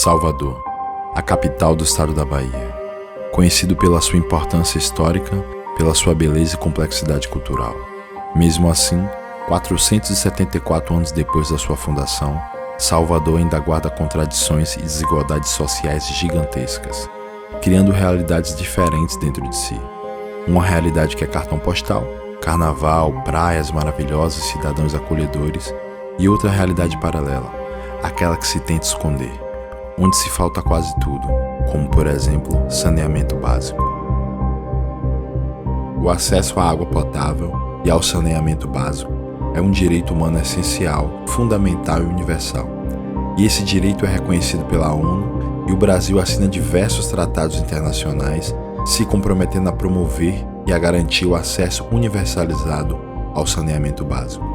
Salvador, a capital do estado da Bahia, conhecido pela sua importância histórica, pela sua beleza e complexidade cultural. Mesmo assim, 474 anos depois da sua fundação, Salvador ainda guarda contradições e desigualdades sociais gigantescas, criando realidades diferentes dentro de si. Uma realidade que é cartão postal, carnaval, praias maravilhosas e cidadãos acolhedores, e outra realidade paralela, aquela que se tenta esconder, onde se falta quase tudo, como por exemplo, saneamento básico. O acesso à água potável e ao saneamento básico é um direito humano essencial, fundamental e universal. E esse direito é reconhecido pela ONU e o Brasil assina diversos tratados internacionais, se comprometendo a promover e a garantir o acesso universalizado ao saneamento básico.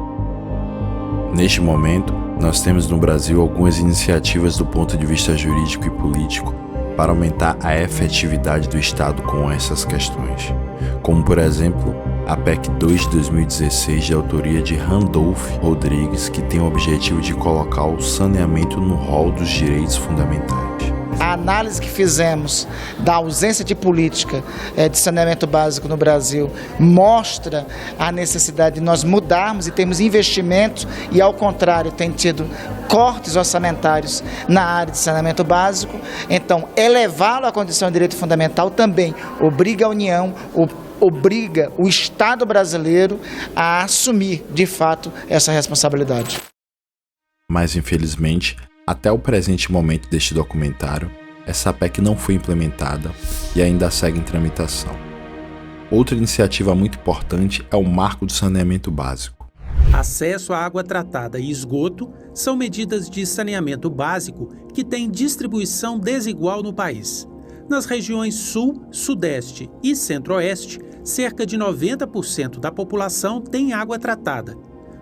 Neste momento, nós temos no Brasil algumas iniciativas do ponto de vista jurídico e político para aumentar a efetividade do Estado com essas questões, como por exemplo, a PEC 2 de 2016 de autoria de Randolph Rodrigues, que tem o objetivo de colocar o saneamento no rol dos direitos fundamentais. A análise que fizemos da ausência de política de saneamento básico no Brasil mostra a necessidade de nós mudarmos e termos investimentos e, ao contrário, tem tido cortes orçamentários na área de saneamento básico. Então, elevá-lo à condição de direito fundamental também obriga a União, obriga o Estado brasileiro a assumir, de fato, essa responsabilidade. Mas, infelizmente, até o presente momento deste documentário, essa PEC não foi implementada e ainda segue em tramitação. Outra iniciativa muito importante é o Marco do Saneamento Básico. Acesso à água tratada e esgoto são medidas de saneamento básico que têm distribuição desigual no país. Nas regiões Sul, Sudeste e Centro-Oeste, cerca de 90% da população tem água tratada.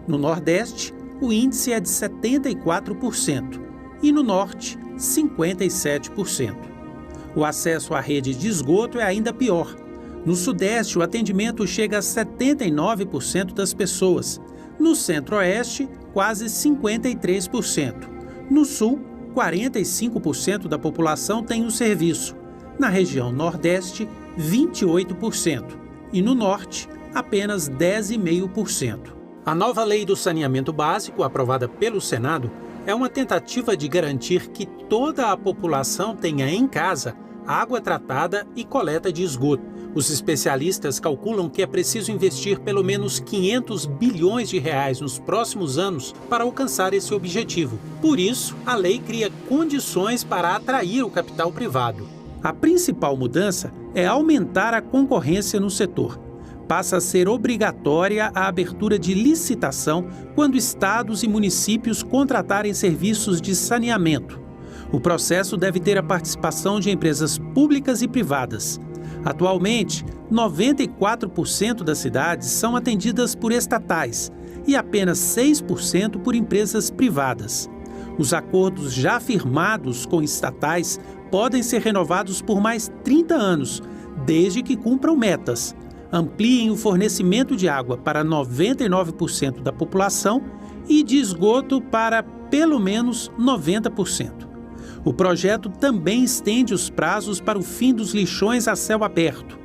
No Nordeste, o índice é de 74%. E no Norte, 57%. O acesso à rede de esgoto é ainda pior. No Sudeste, o atendimento chega a 79% das pessoas. No Centro-Oeste, quase 53%. No Sul, 45% da população tem o serviço. Na região Nordeste, 28%. E no Norte, apenas 10,5%. A nova Lei do Saneamento Básico, aprovada pelo Senado, é uma tentativa de garantir que toda a população tenha em casa água tratada e coleta de esgoto. Os especialistas calculam que é preciso investir pelo menos 500 bilhões de reais nos próximos anos para alcançar esse objetivo. Por isso, a lei cria condições para atrair o capital privado. A principal mudança é aumentar a concorrência no setor. Passa a ser obrigatória a abertura de licitação quando estados e municípios contratarem serviços de saneamento. O processo deve ter a participação de empresas públicas e privadas. Atualmente, 94% das cidades são atendidas por estatais e apenas 6% por empresas privadas. Os acordos já firmados com estatais podem ser renovados por mais 30 anos, desde que cumpram metas. Ampliem o fornecimento de água para 99% da população e de esgoto para pelo menos 90%. O projeto também estende os prazos para o fim dos lixões a céu aberto.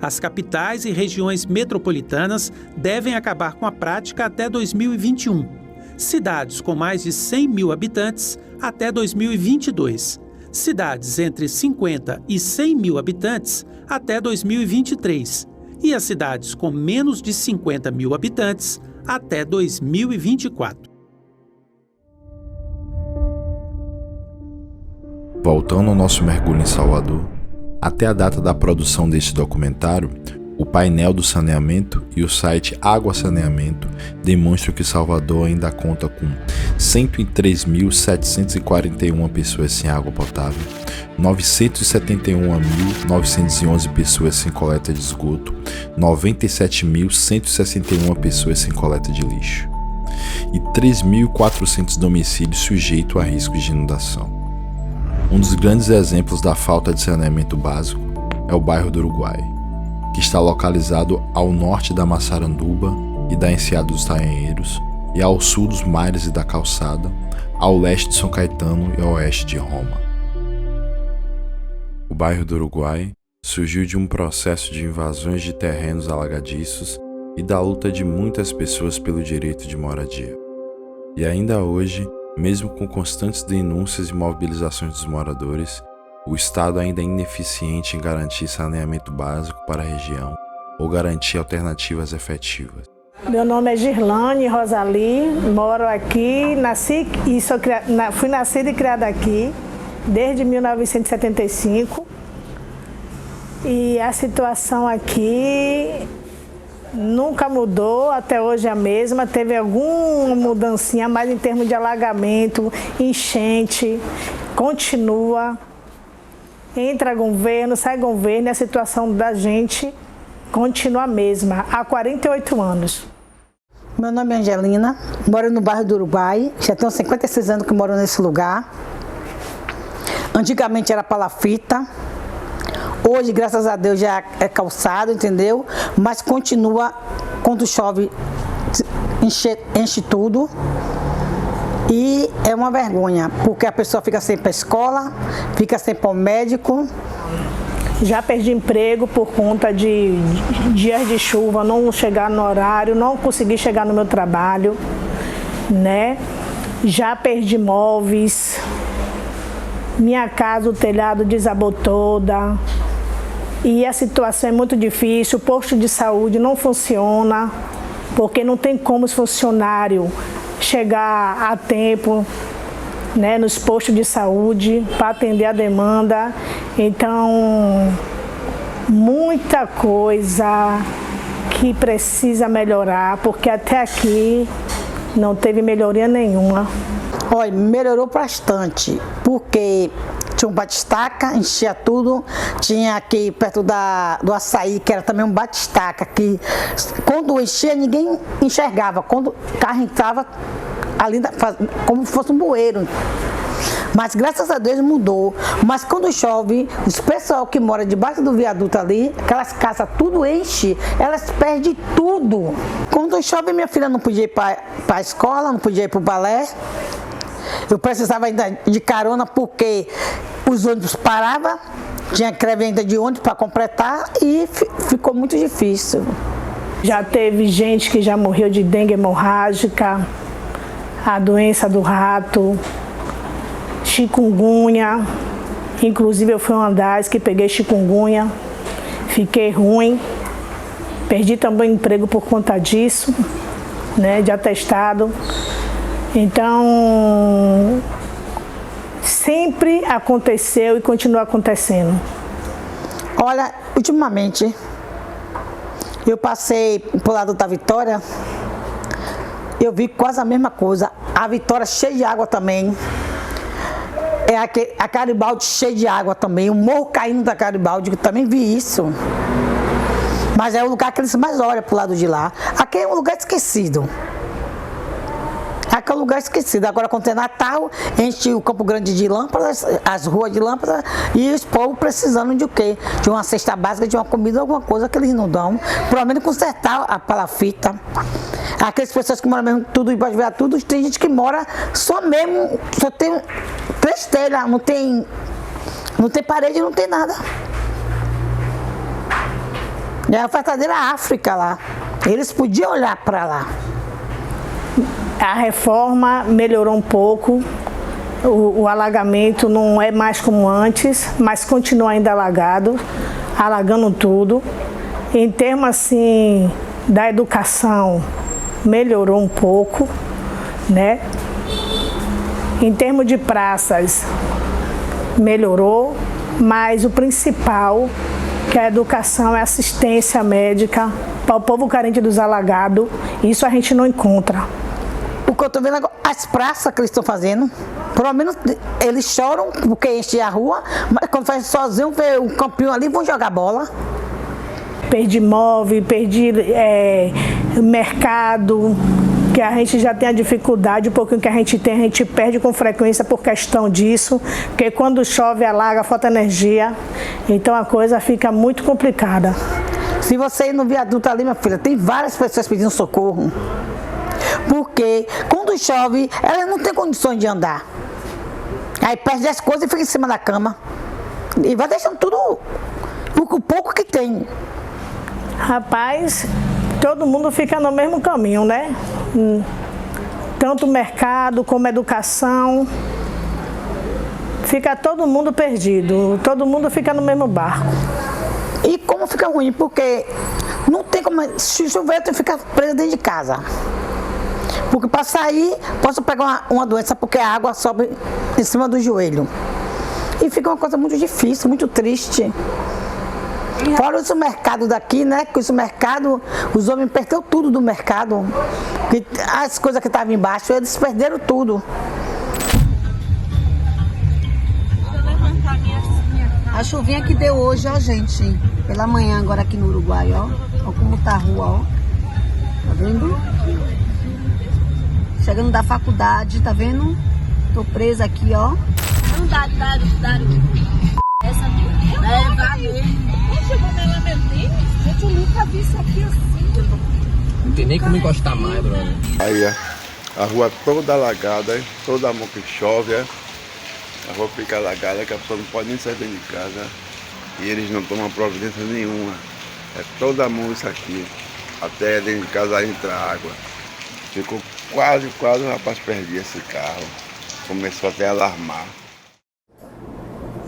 As capitais e regiões metropolitanas devem acabar com a prática até 2021. Cidades com mais de 100 mil habitantes até 2022. Cidades entre 50 e 100 mil habitantes até 2023. E as cidades com menos de 50 mil habitantes até 2024. Voltando ao nosso mergulho em Salvador, até a data da produção deste documentário, o painel do saneamento e o site Água Saneamento demonstram que Salvador ainda conta com 103.741 pessoas sem água potável, 971.911 pessoas sem coleta de esgoto, 97.161 pessoas sem coleta de lixo e 3.400 domicílios sujeitos a riscos de inundação. Um dos grandes exemplos da falta de saneamento básico é o bairro do Uruguai, que está localizado ao norte da Massaranduba e da Enseada dos Tainheiros, e ao sul dos Mares e da Calçada, ao leste de São Caetano e ao oeste de Roma. O bairro do Uruguai surgiu de um processo de invasões de terrenos alagadiços e da luta de muitas pessoas pelo direito de moradia. E ainda hoje, mesmo com constantes denúncias e mobilizações dos moradores, o Estado ainda é ineficiente em garantir saneamento básico para a região ou garantir alternativas efetivas. Meu nome é Girlane Rosali, moro aqui, fui nascida e criada aqui desde 1975. E a situação aqui nunca mudou, até hoje é a mesma. Teve alguma mudancinha, mas em termos de alagamento, enchente, continua. Entra governo, sai governo e a situação da gente continua a mesma, há 48 anos. Meu nome é Angelina, moro no bairro do Uruguai, já tenho 56 anos que moro nesse lugar. Antigamente era palafita, hoje, graças a Deus, já é calçado, entendeu? Mas continua, quando chove, enche tudo. E é uma vergonha, porque a pessoa fica sem ir para a escola, fica sem ir para o médico. Já perdi emprego por conta de dias de chuva, não chegar no horário, não conseguir chegar no meu trabalho, né? Já perdi móveis, minha casa, o telhado desabou toda. E a situação é muito difícil, o posto de saúde não funciona, porque não tem como os funcionários chegar a tempo, né, nos postos de saúde para atender a demanda. Então, muita coisa que precisa melhorar, porque até aqui não teve melhoria nenhuma. Olha, melhorou bastante, porque tinha um batistaca, enchia tudo, tinha aqui perto do açaí, que era também um batistaca, que quando enchia ninguém enxergava, quando o carro entrava ali como se fosse um bueiro. Mas graças a Deus mudou. Mas quando chove, os pessoal que mora debaixo do viaduto ali, aquelas casas tudo enche, elas perdem tudo. Quando chove, minha filha não podia ir para a escola, não podia ir para o balé. Eu precisava ainda de carona porque os ônibus paravam, tinha greve ainda de ônibus para completar e ficou muito difícil. Já teve gente que já morreu de dengue hemorrágica, a doença do rato, chikungunya. Inclusive eu fui uma das que peguei chikungunya, fiquei ruim, perdi também emprego por conta disso, né, de atestado. Então, sempre aconteceu e continua acontecendo. Olha, ultimamente, eu passei pro lado da Vitória, eu vi quase a mesma coisa. A Vitória cheia de água também. A Garibaldi cheia de água também. O morro caindo da Garibaldi, eu também vi isso. Mas é o lugar que eles mais olham pro lado de lá. Aqui é um lugar esquecido. Aqui é um lugar esquecido. Agora, quando é Natal, enche o Campo Grande de lâmpadas, as ruas de lâmpadas, e os povos precisando de o quê? De uma cesta básica, de uma comida, alguma coisa que eles não dão. Pelo menos consertar a palafita. Aquelas pessoas que moram mesmo tudo e pode ver tudo, tem gente que mora só tem 3 telhas, não tem parede, não tem nada. É a verdadeira África lá. Eles podiam olhar para lá. A reforma melhorou um pouco, o alagamento não é mais como antes, mas continua ainda alagando tudo. Em termos assim da educação, melhorou um pouco, né? Em termos de praças, melhorou, mas o principal, que a educação é assistência médica para o povo carente dos alagados, isso a gente não encontra. O que eu estou vendo agora, as praças que eles estão fazendo, pelo menos eles choram porque enchem a rua, mas quando faz sozinho, vê um campinho ali, vão jogar bola. Perdi móvel, perdi mercado, que a gente já tem a dificuldade, um pouquinho que a gente tem, a gente perde com frequência por questão disso, porque quando chove, alaga, falta energia, então a coisa fica muito complicada. Se você ir no viaduto ali, minha filha, tem várias pessoas pedindo socorro. Porque quando chove, ela não tem condições de andar. Aí perde as coisas e fica em cima da cama. E vai deixando tudo, o pouco que tem. Rapaz, todo mundo fica no mesmo caminho, né? Tanto mercado como educação. Fica todo mundo perdido, todo mundo fica no mesmo barco. E como fica ruim, porque não tem como, se chover, eu tenho que ficar presa dentro de casa. Porque para sair, posso pegar uma doença, porque a água sobe em cima do joelho. E fica uma coisa muito difícil, muito triste. Fora o mercado daqui, né? Que o mercado, os homens perderam tudo do mercado. As coisas que estavam embaixo, eles perderam tudo. A chuvinha que deu hoje, ó, gente, pela manhã agora aqui no Uruguai, ó. Ó como tá a rua, ó. Tá vendo? Chegando da faculdade, tá vendo? Tô presa aqui, ó. Não dá. Essa aqui é valer. Gente, eu vou dar meu tênis. Gente, eu nunca vi isso aqui assim. Não tem nem como encostar mais, brother. Aí a rua toda alagada, toda a mão que chove, a rua fica alagada, que a pessoa não pode nem sair dentro de casa. E eles não tomam providência nenhuma. É toda a mão isso aqui. Até dentro de casa entra água. Ficou quase o rapaz perdia esse carro. Começou até a alarmar.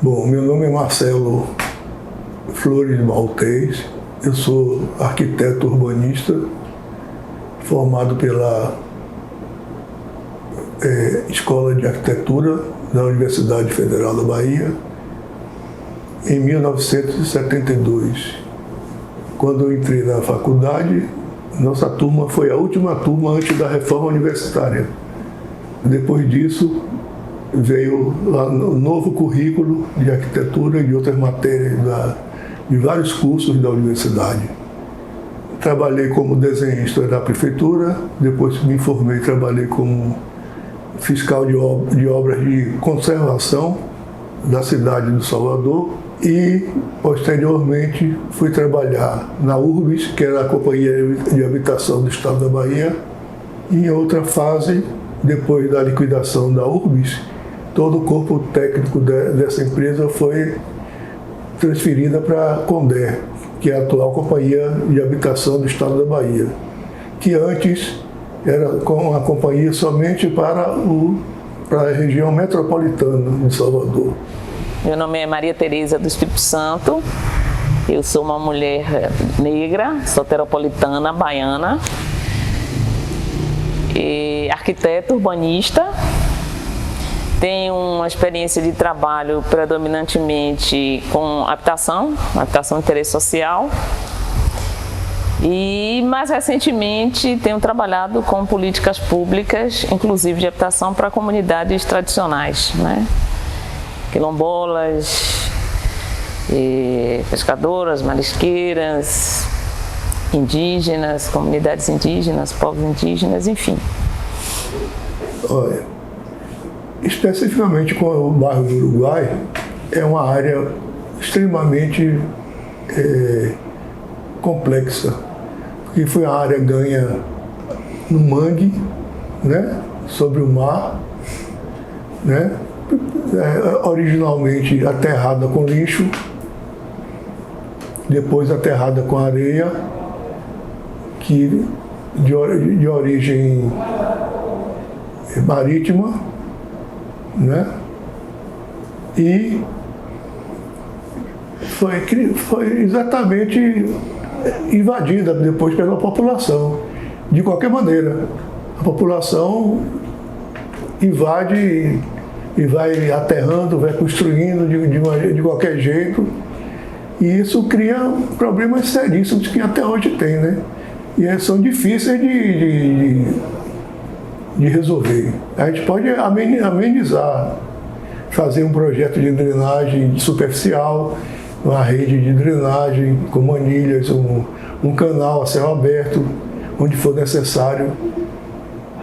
Bom, meu nome é Marcelo Flores Maltês. Eu sou arquiteto urbanista, formado pela Escola de Arquitetura da Universidade Federal da Bahia, em 1972. Quando eu entrei na faculdade, nossa turma foi a última turma antes da reforma universitária. Depois disso, veio um novo currículo de arquitetura e de outras matérias de vários cursos da universidade. Trabalhei como desenhista da prefeitura, depois me formei e trabalhei como fiscal de obras de conservação da cidade do Salvador e, posteriormente, fui trabalhar na Urbis, que era a Companhia de Habitação do Estado da Bahia. Em outra fase, depois da liquidação da Urbis, todo o corpo técnico dessa empresa foi transferida para a Condé, que é a atual Companhia de Habitação do Estado da Bahia, que antes era uma companhia somente para a região metropolitana de Salvador. Meu nome é Maria Tereza do Espírito Santo, eu sou uma mulher negra, soteropolitana, baiana, e arquiteto urbanista. Tenho uma experiência de trabalho predominantemente com habitação de interesse social. E mais recentemente tenho trabalhado com políticas públicas, inclusive de habitação para comunidades tradicionais, né? Quilombolas, pescadoras, marisqueiras, indígenas, comunidades indígenas, povos indígenas, enfim. Olha, especificamente com o bairro do Uruguai, é uma área extremamente complexa, porque foi uma área ganha no mangue, né, sobre o mar, né, originalmente aterrada com lixo, depois aterrada com areia, que de origem marítima, né, e foi exatamente invadida depois pela população. De qualquer maneira, a população invade e vai aterrando, vai construindo de qualquer jeito, e isso cria problemas seríssimos que até hoje tem, né? E são difíceis de resolver. A gente pode amenizar, fazer um projeto de drenagem superficial, uma rede de drenagem com manilhas, um canal a céu aberto, onde for necessário.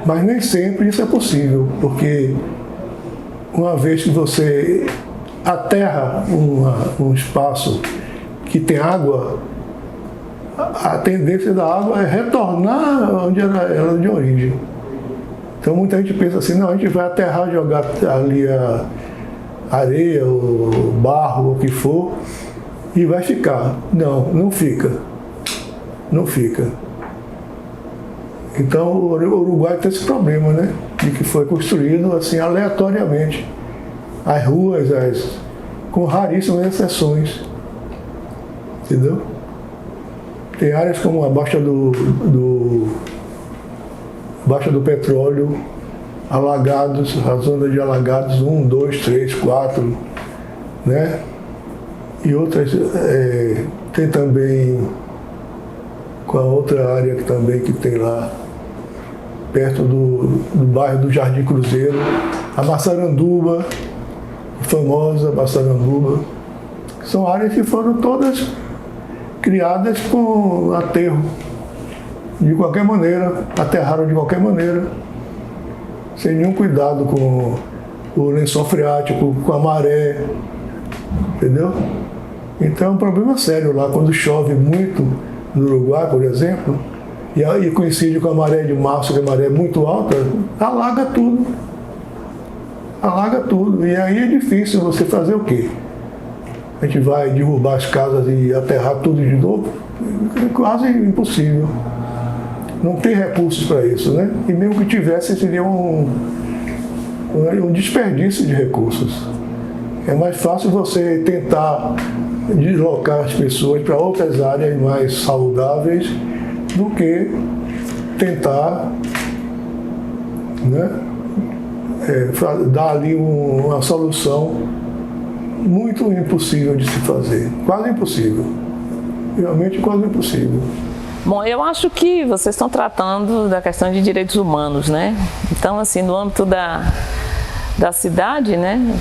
Mas nem sempre isso é possível, porque uma vez que você aterra um espaço que tem água, a tendência da água é retornar onde era de origem. Então muita gente pensa assim, não, a gente vai aterrar, jogar ali areia, ou barro, ou o que for, e vai ficar. Não, não fica. Não fica. Então o Uruguai tem esse problema, né? De que foi construído assim aleatoriamente. As ruas, com raríssimas exceções. Entendeu? Tem áreas como a Baixa Baixa do Petróleo, alagados, a zona de alagados 1, 2, 3, 4, né? E outras, tem também com a outra área que tem lá, perto do bairro do Jardim Cruzeiro, a Massaranduba, a famosa Massaranduba. São áreas que foram todas criadas com aterro, de qualquer maneira, aterraram de qualquer maneira, sem nenhum cuidado com o lençol freático, com a maré, entendeu? Então é um problema sério lá, quando chove muito no Uruguai, por exemplo, e coincide com a maré de março, que a maré é muito alta, alaga tudo. Alaga tudo. E aí é difícil você fazer o quê? A gente vai derrubar as casas e aterrar tudo de novo? É quase impossível. Não tem recursos para isso, né? E mesmo que tivesse, seria um desperdício de recursos. É mais fácil você tentar deslocar as pessoas para outras áreas mais saudáveis do que tentar, né, dar ali uma solução muito impossível de se fazer. Quase impossível. Realmente quase impossível. Bom, eu acho que vocês estão tratando da questão de direitos humanos, né? Então, assim, no âmbito da cidade, né?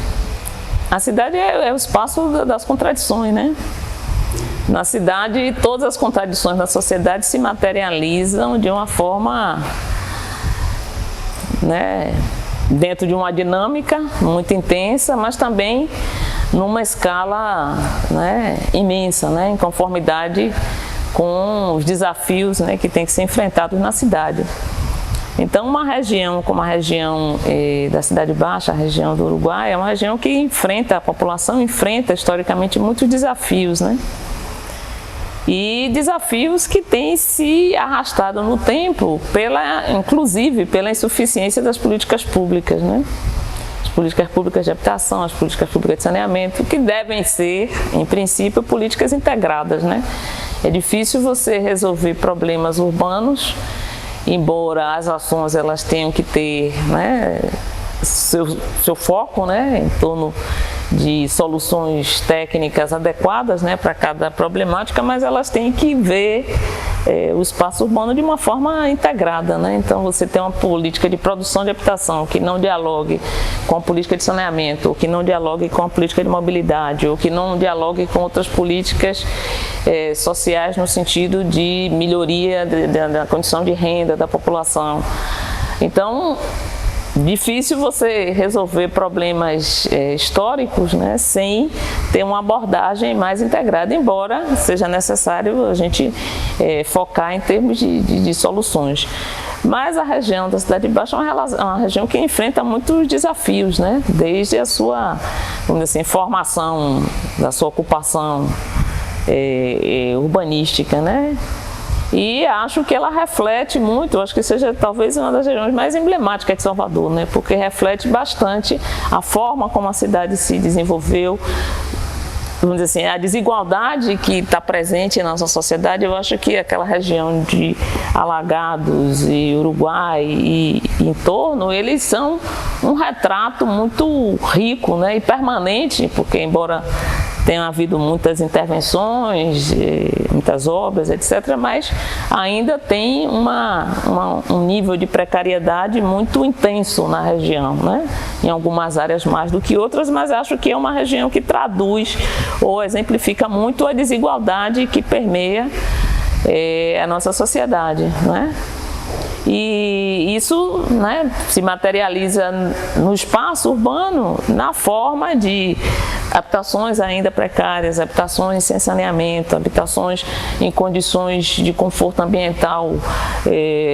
A cidade é o espaço das contradições, né? Na cidade, todas as contradições da sociedade se materializam de uma forma, né, dentro de uma dinâmica muito intensa, mas também numa escala, né, imensa, né, em conformidade com os desafios, né, que tem que ser enfrentados na cidade. Então, uma região como a região da Cidade Baixa, a região do Uruguai, é uma região que enfrenta, a população enfrenta historicamente muitos desafios, né? E desafios que têm se arrastado no tempo, inclusive pela insuficiência das políticas públicas, né? As políticas públicas de habitação, as políticas públicas de saneamento, que devem ser, em princípio, políticas integradas, né? É difícil você resolver problemas urbanos, embora as ações elas tenham que ter, né, seu foco, né, em torno de soluções técnicas adequadas, né, para cada problemática, mas elas têm que ver o espaço urbano de uma forma integrada, né? Então você tem uma política de produção de habitação que não dialogue com a política de saneamento, ou que não dialogue com a política de mobilidade, ou que não dialogue com outras políticas sociais no sentido de melhoria da condição de renda da população. Então, difícil você resolver problemas históricos, né, sem ter uma abordagem mais integrada, embora seja necessário a gente focar em termos de soluções. Mas a região da Cidade Baixa é uma região que enfrenta muitos desafios, né, desde a sua, vamos dizer assim, formação, da sua ocupação urbanística, né? E acho que ela reflete muito, acho que seja talvez uma das regiões mais emblemáticas de Salvador, né? Porque reflete bastante a forma como a cidade se desenvolveu, vamos dizer assim, a desigualdade que está presente na nossa sociedade. Eu acho que aquela região de Alagados e Uruguai e em torno, eles são um retrato muito rico, né, e permanente, porque embora tenha havido muitas intervenções, muitas obras, etc., mas ainda tem um nível de precariedade muito intenso na região, né? Em algumas áreas mais do que outras, mas acho que é uma região que traduz ou exemplifica muito a desigualdade que permeia a nossa sociedade, né? E isso, né, se materializa no espaço urbano na forma de habitações ainda precárias, habitações sem saneamento, habitações em condições de conforto ambiental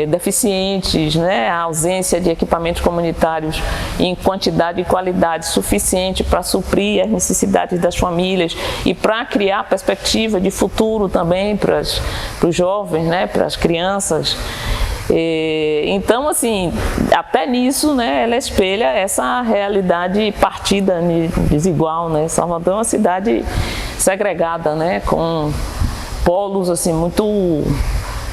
deficientes, né, a ausência de equipamentos comunitários em quantidade e qualidade suficiente para suprir as necessidades das famílias e para criar perspectiva de futuro também para os jovens, né, para as crianças. Então, assim, até nisso, né, ela espelha essa realidade partida, desigual, né? Salvador é uma cidade segregada, né, com polos assim muito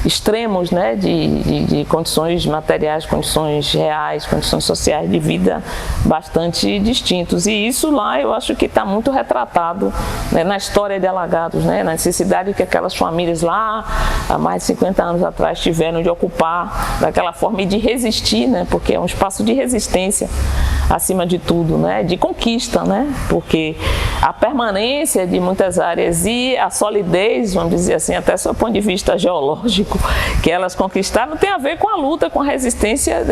extremos, né, de condições materiais, condições reais, condições sociais de vida bastante distintos. E isso lá eu acho que está muito retratado, né, na história de Alagados, né, na necessidade que aquelas famílias lá há mais de 50 anos atrás tiveram de ocupar daquela forma e de resistir, né, porque é um espaço de resistência acima de tudo, né, de conquista, né, porque a permanência de muitas áreas e a solidez, vamos dizer assim, até do ponto de vista geológico, que elas conquistaram, tem a ver com a luta, com a resistência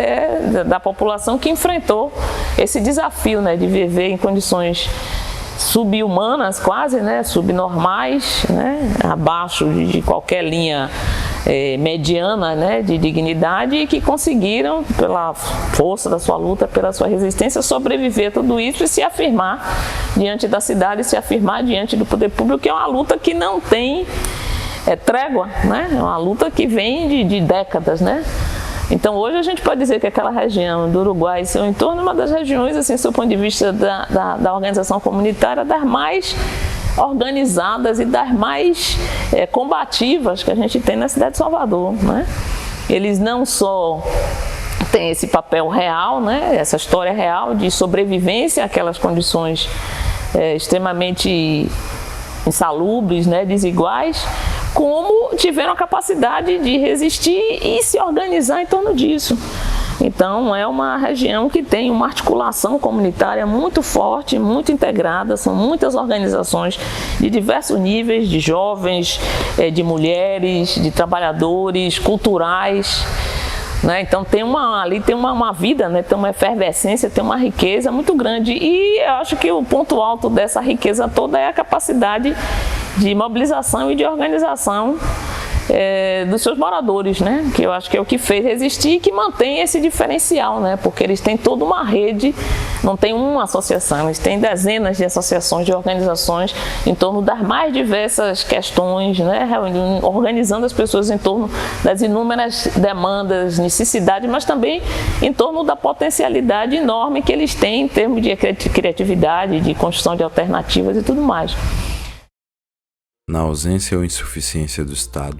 da população que enfrentou esse desafio, né, de viver em condições subhumanas quase, né, subnormais, né, abaixo de qualquer linha mediana, né, de dignidade, e que conseguiram, pela força da sua luta, pela sua resistência, sobreviver a tudo isso e se afirmar diante da cidade, se afirmar diante do poder público, que é uma luta que não tem trégua, né? É uma luta que vem de décadas, né? Então hoje a gente pode dizer que aquela região do Uruguai e seu entorno é uma das regiões, assim, do ponto de vista da organização comunitária, das mais organizadas e das mais combativas que a gente tem na cidade de Salvador, né? Eles não só têm esse papel real, né? Essa história real de sobrevivência àquelas condições extremamente insalubres, né? Desiguais, como tiveram a capacidade de resistir e se organizar em torno disso. Então é uma região que tem uma articulação comunitária muito forte, muito integrada, são muitas organizações de diversos níveis, de jovens, de mulheres, de trabalhadores, culturais, né? Então ali tem uma vida, né? Tem uma efervescência, tem uma riqueza muito grande, e eu acho que o ponto alto dessa riqueza toda é a capacidade de mobilização e de organização dos seus moradores, né? Que eu acho que é o que fez resistir e que mantém esse diferencial, né? Porque eles têm toda uma rede, não tem uma associação, eles têm dezenas de associações, de organizações em torno das mais diversas questões, né? Organizando as pessoas em torno das inúmeras demandas, necessidades, mas também em torno da potencialidade enorme que eles têm em termos de criatividade, de construção de alternativas e tudo mais. Na ausência ou insuficiência do Estado,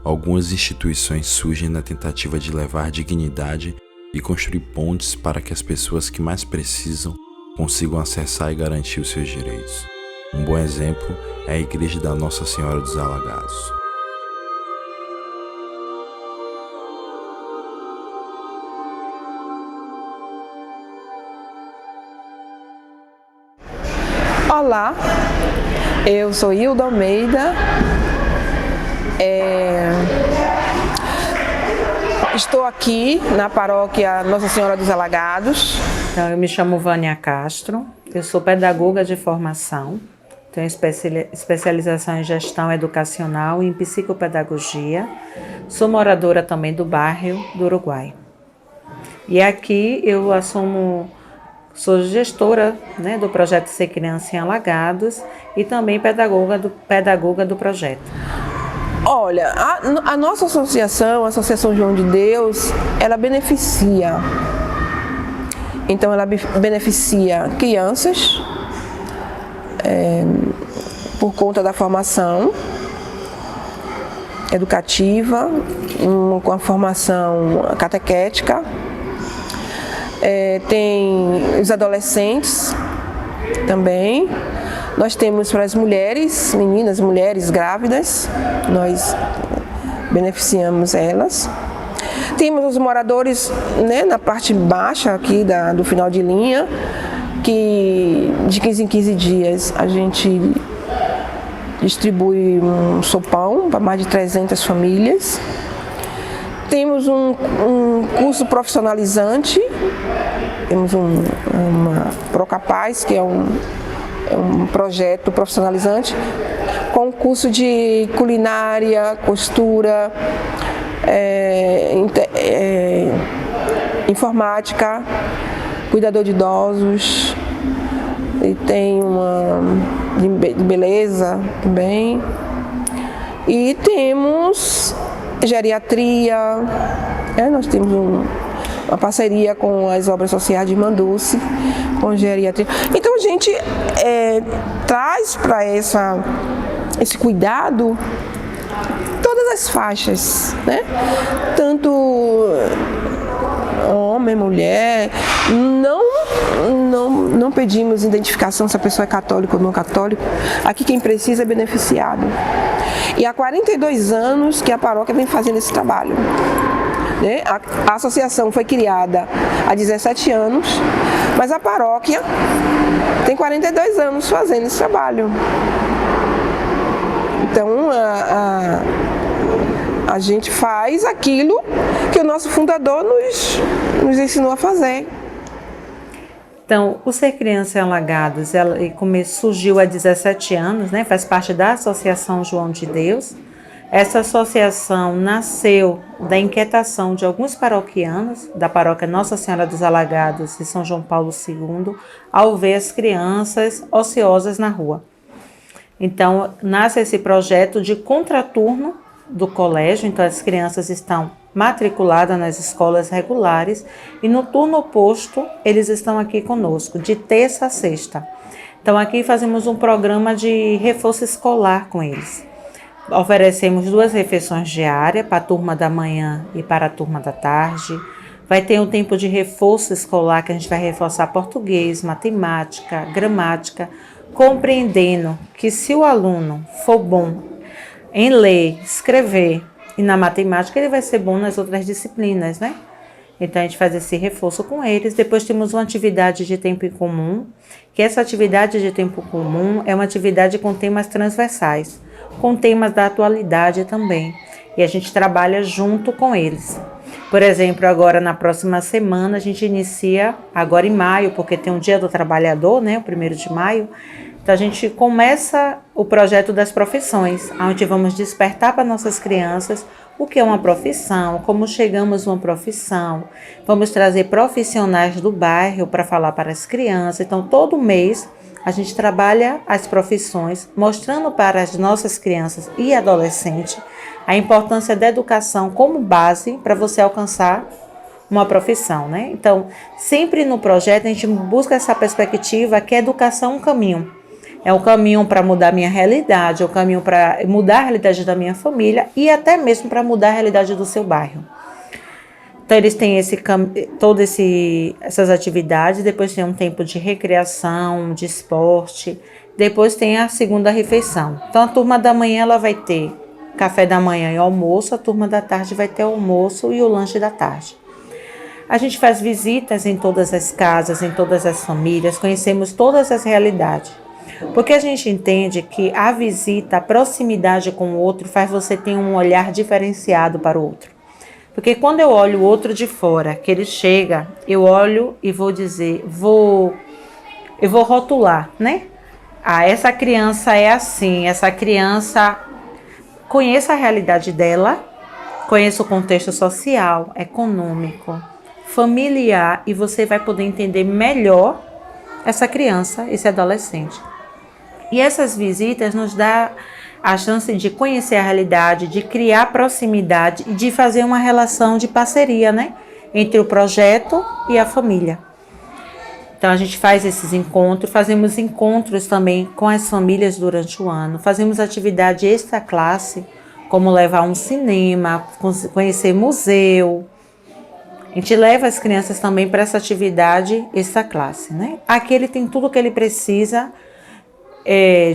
algumas instituições surgem na tentativa de levar dignidade e construir pontes para que as pessoas que mais precisam consigam acessar e garantir os seus direitos. Um bom exemplo é a Igreja da Nossa Senhora dos Alagados. Olá, eu sou Hilda Almeida, estou aqui na paróquia Nossa Senhora dos Alagados. Então, eu me chamo Vânia Castro, eu sou pedagoga de formação, tenho especialização em gestão educacional e em psicopedagogia, sou moradora também do bairro do Uruguai. E aqui eu sou gestora, né, do projeto Ser Criança em Alagados e também pedagoga do projeto. Olha, a nossa associação, a Associação João de Deus, ela beneficia. Então ela beneficia crianças por conta da formação educativa, com a formação catequética. Tem os adolescentes também. Nós temos para as mulheres, meninas, mulheres grávidas, nós beneficiamos elas. Temos os moradores, né, na parte baixa aqui do final de linha, que de 15 em 15 dias a gente distribui um sopão para mais de 300 famílias. Temos um curso profissionalizante, temos uma Procapaz, que é um projeto profissionalizante, com curso de culinária, costura, informática, cuidador de idosos, e tem uma de beleza também. E temos geriatria, nós temos uma parceria com as obras sociais de Manduce, com geriatria. Então a gente traz para esse cuidado todas as faixas, né? Tanto homem, mulher, não pedimos identificação se a pessoa é católica ou não católica. Aqui quem precisa é beneficiado. E há 42 anos que a paróquia vem fazendo esse trabalho. Né? A associação foi criada há 17 anos, mas a paróquia tem 42 anos fazendo esse trabalho. Então, a gente faz aquilo que o nosso fundador nos ensinou a fazer. Então, o Ser Criança em Alagados, surgiu há 17 anos, né? Faz parte da Associação João de Deus. Essa associação nasceu da inquietação de alguns paroquianos, da paróquia Nossa Senhora dos Alagados e São João Paulo II, ao ver as crianças ociosas na rua. Então, nasce esse projeto de contraturno do colégio, então as crianças estão matriculadas nas escolas regulares e no turno oposto eles estão aqui conosco, de terça a sexta. Então aqui fazemos um programa de reforço escolar com eles. Oferecemos 2 refeições diárias para a turma da manhã e para a turma da tarde. Vai ter um tempo de reforço escolar que a gente vai reforçar português, matemática, gramática, compreendendo que se o aluno for bom em ler, escrever e na matemática, ele vai ser bom nas outras disciplinas, né? Então, a gente faz esse reforço com eles. Depois temos uma atividade de tempo em comum, que essa atividade de tempo comum é uma atividade com temas transversais, com temas da atualidade também. E a gente trabalha junto com eles. Por exemplo, agora na próxima semana, a gente inicia, agora em maio, porque tem um Dia do Trabalhador, né? O 1º de maio. Então, a gente começa o projeto das profissões, onde vamos despertar para nossas crianças o que é uma profissão, como chegamos a uma profissão. Vamos trazer profissionais do bairro para falar para as crianças. Então, todo mês, a gente trabalha as profissões, mostrando para as nossas crianças e adolescentes a importância da educação como base para você alcançar uma profissão, né? Então, sempre no projeto, a gente busca essa perspectiva que a educação é um caminho. É um caminho para mudar a minha realidade, é um caminho para mudar a realidade da minha família e até mesmo para mudar a realidade do seu bairro. Então, eles têm essas atividades, depois tem um tempo de recreação, de esporte, depois tem a segunda refeição. Então, a turma da manhã ela vai ter café da manhã e almoço, a turma da tarde vai ter almoço e o lanche da tarde. A gente faz visitas em todas as casas, em todas as famílias, conhecemos todas as realidades. Porque a gente entende que a visita, a proximidade com o outro faz você ter um olhar diferenciado para o outro. Porque quando eu olho o outro de fora, que ele chega, eu olho e vou dizer, eu vou rotular, né? Ah, essa criança é assim, essa criança conheça a realidade dela, conheça o contexto social, econômico, familiar, e você vai poder entender melhor essa criança, esse adolescente. E essas visitas nos dão a chance de conhecer a realidade, de criar proximidade e de fazer uma relação de parceria, né? Entre o projeto e a família. Então, a gente faz esses encontros, fazemos encontros também com as famílias durante o ano, fazemos atividade extra-classe, como levar um cinema, conhecer museu. A gente leva as crianças também para essa atividade extra-classe, né? Aqui ele tem tudo o que ele precisa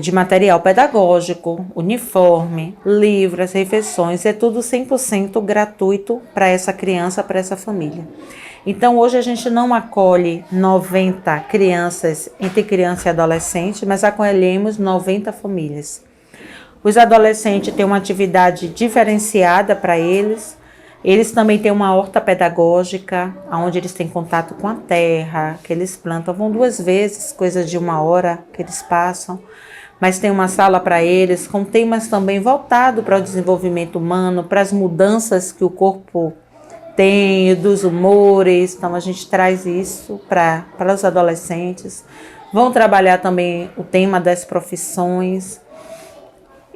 de material pedagógico, uniforme, livros, refeições, é tudo 100% gratuito para essa criança, para essa família. Então, hoje a gente não acolhe 90 crianças, entre criança e adolescente, mas acolhemos 90 famílias. Os adolescentes têm uma atividade diferenciada para eles, Eles também têm uma horta pedagógica, onde eles têm contato com a terra, que eles plantam. Vão 2 vezes, coisa de 1 hora que eles passam. Mas tem uma sala para eles, com temas também voltados para o desenvolvimento humano, para as mudanças que o corpo tem, dos humores. Então a gente traz isso para os adolescentes. Vão trabalhar também o tema das profissões.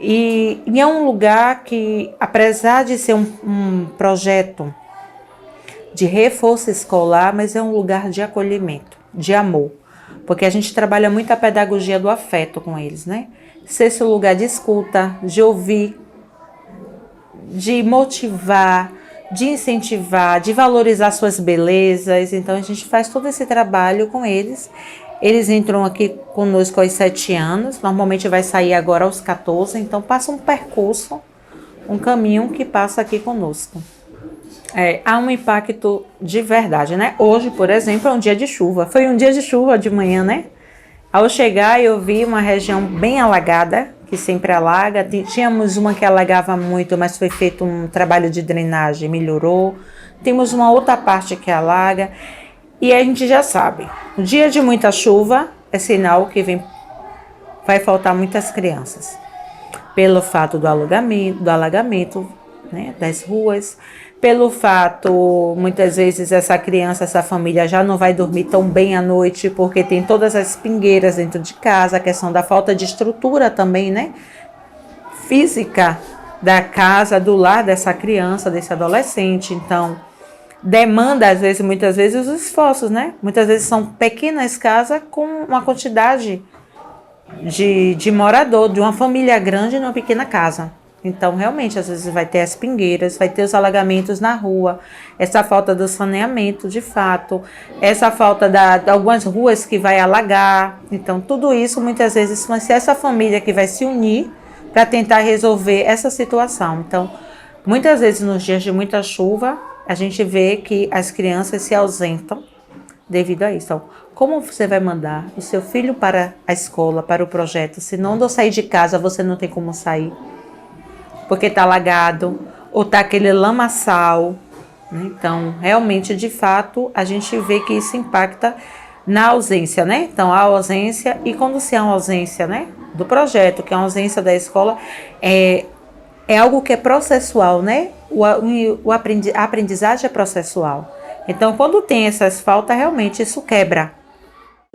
E é um lugar que, apesar de ser um projeto de reforço escolar, mas é um lugar de acolhimento, de amor. Porque a gente trabalha muito a pedagogia do afeto com eles, né? Ser esse lugar de escuta, de ouvir, de motivar, de incentivar, de valorizar suas belezas. Então a gente faz todo esse trabalho com eles. Eles entram aqui conosco aos 7 anos, normalmente vai sair agora aos 14, então passa um percurso, um caminho que passa aqui conosco. Há um impacto de verdade, né? Hoje, por exemplo, é um dia de chuva. Foi um dia de chuva de manhã, né? Ao chegar, eu vi uma região bem alagada, que sempre alaga. Tínhamos uma que alagava muito, mas foi feito um trabalho de drenagem, melhorou. Temos uma outra parte que alaga. E a gente já sabe, um dia de muita chuva é sinal que vai faltar muitas crianças. Pelo fato do alagamento, né, das ruas, pelo fato, muitas vezes, essa criança, essa família já não vai dormir tão bem à noite, porque tem todas as pingueiras dentro de casa, a questão da falta de estrutura também, né, física da casa, do lar dessa criança, desse adolescente. Então, demanda, muitas vezes, os esforços, né? Muitas vezes são pequenas casas com uma quantidade de morador, de uma família grande numa pequena casa. Então, realmente, às vezes vai ter as pingueiras, vai ter os alagamentos na rua, essa falta do saneamento, de fato, essa falta de algumas ruas que vai alagar. Então, tudo isso, muitas vezes, vai ser essa família que vai se unir para tentar resolver essa situação. Então, muitas vezes, nos dias de muita chuva, a gente vê que as crianças se ausentam devido a isso. Então, como você vai mandar o seu filho para a escola, para o projeto, se não sair de casa, você não tem como sair? Porque está alagado, ou está aquele lamaçal. Né? Então, realmente, de fato, a gente vê que isso impacta na ausência, né? Então, a ausência, e quando se há uma ausência, né, do projeto, que é a ausência da escola, é algo que é processual, né? A aprendizagem é processual. Então, quando tem essas faltas, realmente isso quebra.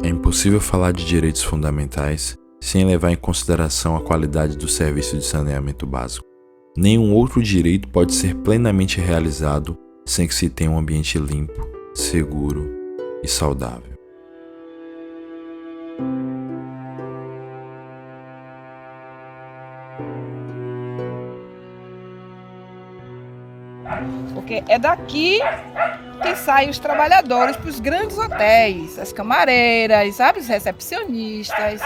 É impossível falar de direitos fundamentais sem levar em consideração a qualidade do serviço de saneamento básico. Nenhum outro direito pode ser plenamente realizado sem que se tenha um ambiente limpo, seguro e saudável. Porque é daqui que saem os trabalhadores para os grandes hotéis, as camareiras, sabe, os recepcionistas,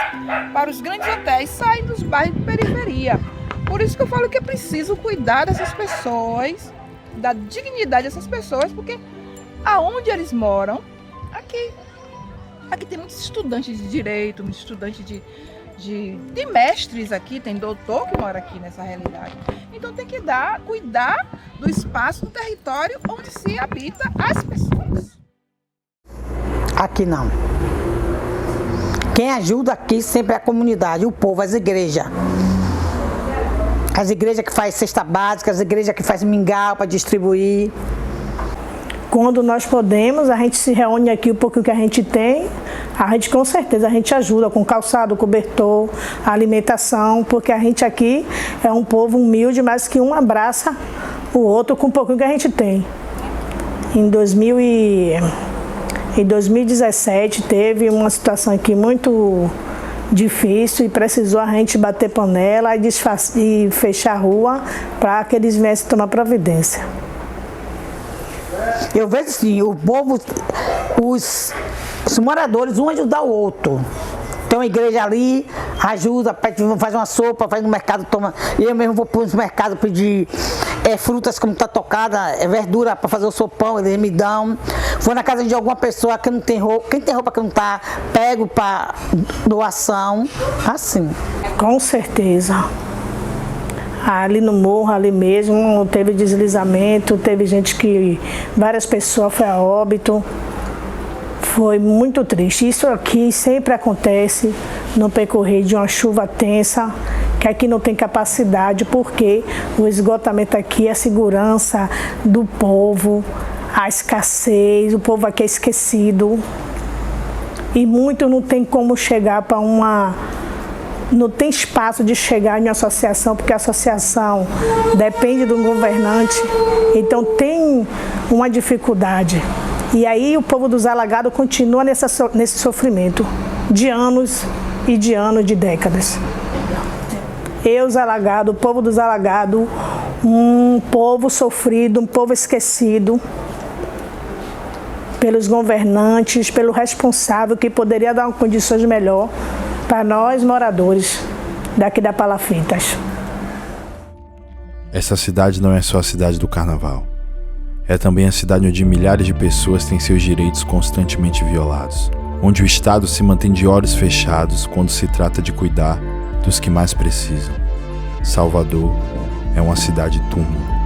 para os grandes hotéis, saem dos bairros de periferia. Por isso que eu falo que é preciso cuidar dessas pessoas, da dignidade dessas pessoas, porque aonde eles moram, aqui tem muitos estudantes de direito, muitos estudantes de mestres aqui, tem doutor que mora aqui nessa realidade. Então tem que cuidar do espaço, do território onde se habita as pessoas. Aqui não. Quem ajuda aqui sempre é a comunidade, o povo, as igrejas. As igrejas que fazem cesta básica, as igrejas que fazem mingau para distribuir. Quando nós podemos, a gente se reúne aqui, o pouquinho que a gente tem, a gente com certeza a gente ajuda com calçado, cobertor, alimentação, porque a gente aqui é um povo humilde, mas que um abraça o outro com o pouquinho que a gente tem. Em 2017 teve uma situação aqui muito difícil e precisou a gente bater panela e fechar a rua para que eles viessem tomar providência. Eu vejo assim, o povo, os moradores, um ajudar o outro. Tem uma igreja ali, ajuda, faz uma sopa, vai no mercado, toma. Eu mesmo vou para os mercados pedir frutas como está tocada, verdura para fazer o sopão, eles me dão. Vou na casa de alguma pessoa que não tem roupa, quem tem roupa que não está, pego para doação, assim. Com certeza. ali no morro, ali mesmo, teve deslizamento, teve várias pessoas foram a óbito. Foi muito triste. Isso aqui sempre acontece no percorrer de uma chuva tensa, que aqui não tem capacidade, porque o esgotamento aqui é a segurança do povo, a escassez, o povo aqui é esquecido. E muito não tem como chegar para não tem espaço de chegar em uma associação, porque a associação depende do governante, então tem uma dificuldade. E aí o povo dos Alagados continua nesse sofrimento de anos e de décadas. Os Alagados, o povo dos Alagados, um povo sofrido, um povo esquecido pelos governantes, pelo responsável que poderia dar condições melhor para nós moradores daqui da Palafitas. Essa cidade não é só a cidade do carnaval. É também a cidade onde milhares de pessoas têm seus direitos constantemente violados, onde o Estado se mantém de olhos fechados quando se trata de cuidar dos que mais precisam. Salvador é uma cidade túmulo.